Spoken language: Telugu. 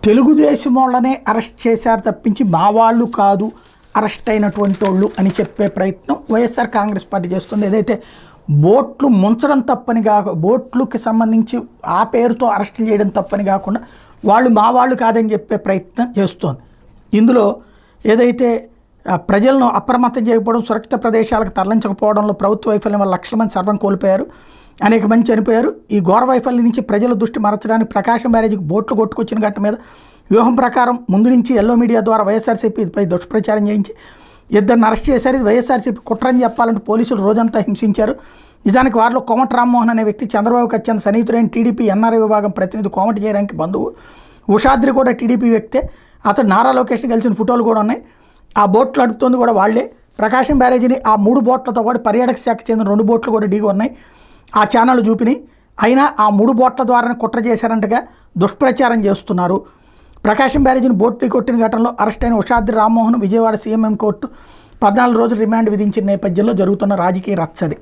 తెలుగుదేశం వాళ్ళనే అరెస్ట్ చేశారు తప్పించి మా వాళ్ళు కాదు అరెస్ట్ అయినటువంటి వాళ్ళు అని చెప్పే ప్రయత్నం వైఎస్ఆర్ కాంగ్రెస్ పార్టీ చేస్తుంది. ఏదైతే బోట్లు ముంచడం తప్పని బోట్లకి సంబంధించి ఆ పేరుతో అరెస్టులు చేయడం తప్పని కాకుండా వాళ్ళు మా వాళ్ళు కాదని చెప్పే ప్రయత్నం చేస్తోంది. ఇందులో ఏదైతే ప్రజలను అప్రమత్తం చేయకపోవడం, సురక్షిత ప్రదేశాలకు తరలించకపోవడంలో ప్రభుత్వ వైఫల్యం వల్ల లక్షల మంది సర్వం కోల్పోయారు, అనేక మంది చనిపోయారు. ఈ ఘోర వైఫల్యం నుంచి ప్రజల దృష్టి మరచడానికి ప్రకాశం బ్యారేజీకి బోట్లు కొట్టుకొచ్చిన ఘటన మీద వ్యూహం ప్రకారం ముందు నుంచి ఎల్లో మీడియా ద్వారా వైఎస్ఆర్సీపీపై దుష్ప్రచారం చేయించి ఇద్దరిని అరెస్ట్ చేశారు. ఇది వైఎస్ఆర్సీపీ కుట్రని చెప్పాలంటే పోలీసులు రోజంతా హింసించారు. నిజానికి వారిలో కోమట రామ్మోహన్ అనే వ్యక్తి చంద్రబాబుకి అత్యంత సన్నిహితుడైన టీడీపీ ఎన్ఆర్ఐ విభాగం ప్రతినిధి కోమట జయరాంకి బంధువు. ఉషాద్రి కూడా టీడీపీ వ్యక్తే. అతను నారా లోకేష్ని కలిసిన ఫోటోలు కూడా ఉన్నాయి. ఆ బోట్లు అడుపుతోంది కూడా వాళ్లే. ప్రకాశం బ్యారేజీని ఆ 3 బోట్లతో పాటు పర్యాటక శాఖకు చెందిన 2 బోట్లు కూడా ఢీగా ఉన్నాయి. ఆ ఛానల్ చూపినాయి. అయినా ఆ 3 బోట్ల ద్వారానే కుట్ర చేశారంటగా దుష్ప్రచారం చేస్తున్నారు. ప్రకాశం బ్యారేజీని బోట్లు కొట్టిన ఘటనలో అరెస్ట్ అయిన ఉషాద్రి రామ్మోహన్ విజయవాడ సీఎంఎం కోర్టు 14 రోజులు రిమాండ్ విధించిన నేపథ్యంలో జరుగుతున్న రాజకీయ రచ్చది.